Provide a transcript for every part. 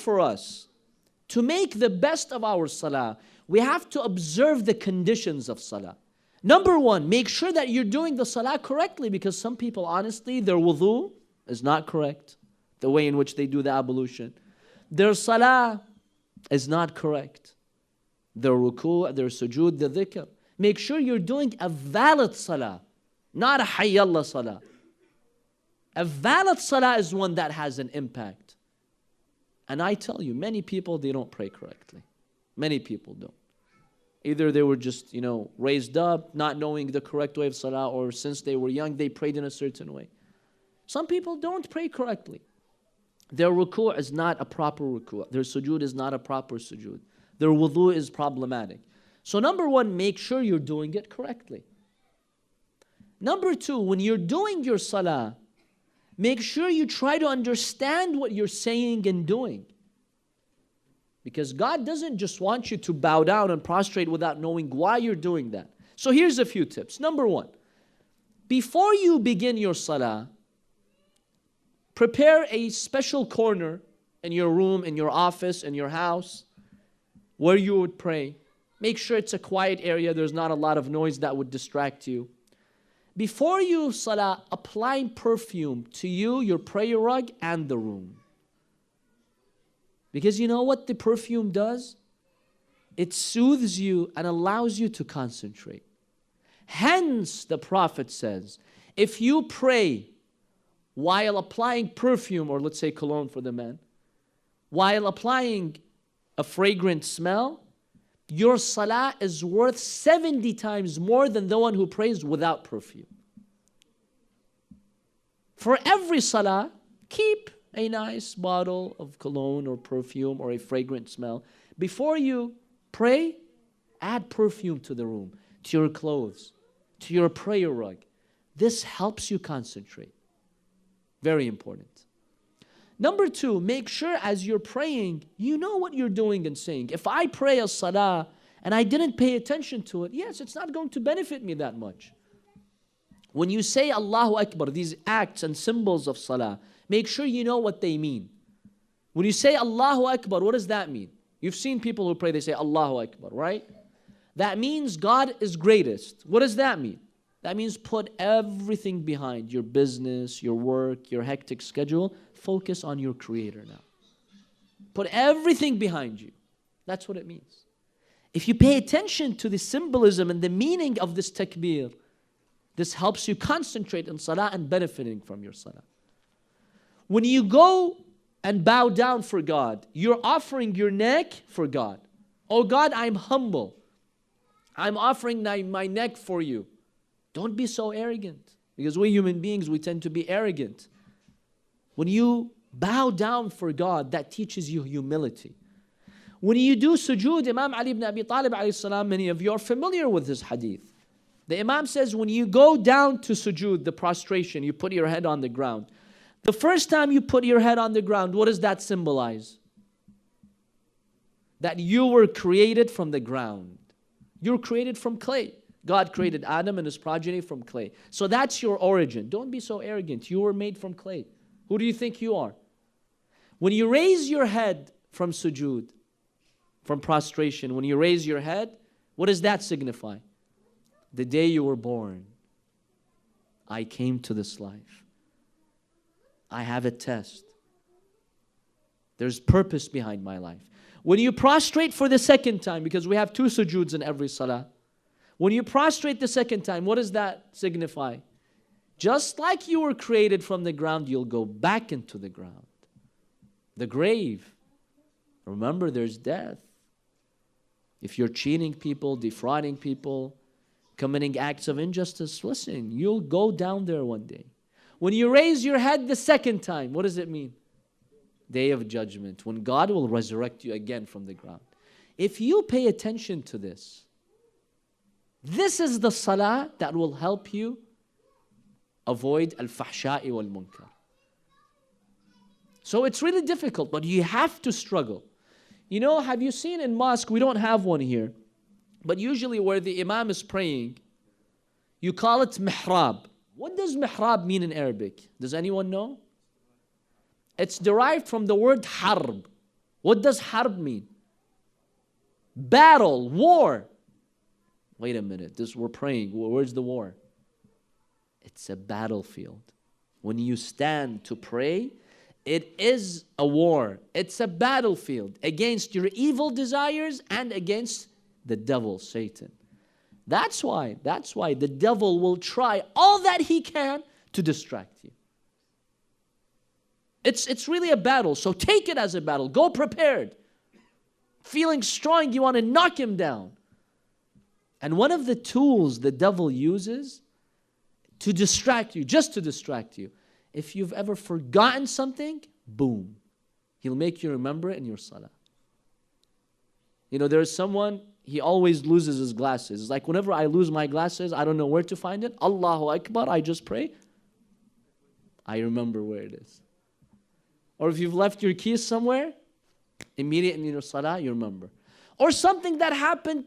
for us to make the best of our salah, we have to observe the conditions of salah. Number one, make sure that you're doing the salah correctly, because some people, honestly, their wudu is not correct. The way in which they do the ablution. Their salah is not correct. Their ruku', their sujood, the dhikr. Make sure you're doing a valid salah, not a hayyallah salah. A valid salah is one that has an impact. And I tell you, many people, they don't pray correctly. Many people don't. Either they were just, raised up, not knowing the correct way of salah, or since they were young, they prayed in a certain way. Some people don't pray correctly. Their ruku' is not a proper ruku'. Their sujood is not a proper sujood. Their wudu is problematic. So number one, make sure you're doing it correctly. Number two, when you're doing your salah, make sure you try to understand what you're saying and doing. Because God doesn't just want you to bow down and prostrate without knowing why you're doing that. So here's a few tips. Number one, before you begin your salah, prepare a special corner in your room, in your office, in your house, where you would pray. Make sure it's a quiet area. There's not a lot of noise that would distract you. Before you salah, apply perfume to you, your prayer rug, and the room. Because you know what the perfume does? It soothes you and allows you to concentrate. Hence, the Prophet says, if you pray while applying perfume, or let's say cologne for the men, while applying a fragrant smell, your salah is worth 70 times more than the one who prays without perfume. For every salah, keep a nice bottle of cologne or perfume or a fragrant smell. Before you pray, add perfume to the room, to your clothes, to your prayer rug. This helps you concentrate. Very important. Number two, make sure as you're praying, you know what you're doing and saying. If I pray a salah and I didn't pay attention to it, yes, it's not going to benefit me that much. When you say Allahu Akbar, these acts and symbols of salah, make sure you know what they mean. When you say Allahu Akbar, what does that mean? You've seen people who pray, they say Allahu Akbar, right? That means God is greatest. What does that mean? That means put everything behind, your business, your work, your hectic schedule. Focus on your Creator now. Put everything behind you. That's what it means. If you pay attention to the symbolism and the meaning of this takbir, this helps you concentrate on salah and benefiting from your salah. When you go and bow down for God, you're offering your neck for God. Oh God, I'm humble. I'm offering my neck for you. Don't be so arrogant. Because we human beings, we tend to be arrogant. When you bow down for God, that teaches you humility. When you do sujood, Imam Ali ibn Abi Talib alayhi salam, many of you are familiar with this hadith. The Imam says when you go down to sujood, the prostration, you put your head on the ground. The first time you put your head on the ground, what does that symbolize? That you were created from the ground. You were created from clay. God created Adam and his progeny from clay. So that's your origin. Don't be so arrogant. You were made from clay. Who do you think you are? When you raise your head from sujood, from prostration, when you raise your head, what does that signify? The day you were born, I came to this life. I have a test. There's purpose behind my life. When you prostrate for the second time, because we have 2 sujoods in every salah, when you prostrate the second time, what does that signify? Just like you were created from the ground, you'll go back into the ground. The grave. Remember, there's death. If you're cheating people, defrauding people, committing acts of injustice, listen, you'll go down there one day. When you raise your head the second time, what does it mean? Day of judgment, when God will resurrect you again from the ground. If you pay attention to this, this is the salah that will help you avoid al-fahsha'i wal-munkar. So it's really difficult, but you have to struggle. You know, have you seen in mosque, we don't have one here, but usually where the imam is praying, you call it mihrab. What does mihrab mean in Arabic? Does anyone know? It's derived from the word harb. What does harb mean? Battle, war. Wait a minute, we're praying. Where's the war? It's a battlefield. When you stand to pray, it is a war. It's a battlefield against your evil desires and against the devil, Satan. That's why the devil will try all that he can to distract you. It's really a battle, so take it as a battle. Go prepared. Feeling strong, you want to knock him down. And one of the tools the devil uses to distract you, just to distract you, if you've ever forgotten something, boom, he'll make you remember it in your salah. You know, there's someone, he always loses his glasses. It's like whenever I lose my glasses, I don't know where to find it. Allahu Akbar, I just pray. I remember where it is. Or if you've left your keys somewhere, immediately in your salah, you remember. Or something that happened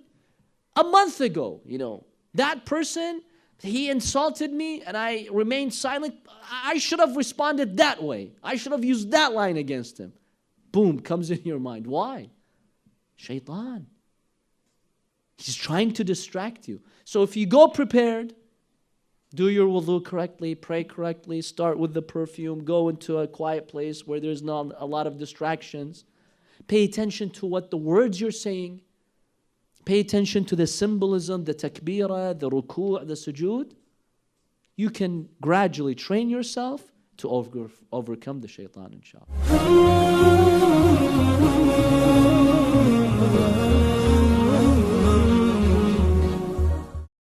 a month ago, you know. That person, he insulted me and I remained silent. I should have responded that way. I should have used that line against him. Boom, comes in your mind. Why? Shaitan. He's trying to distract you. So if you go prepared, do your wudu correctly, pray correctly, start with the perfume, go into a quiet place where there's not a lot of distractions. Pay attention to what the words you're saying. Pay attention to the symbolism, the takbirah, the ruku', the sujood. You can gradually train yourself to overcome the shaitan, inshallah.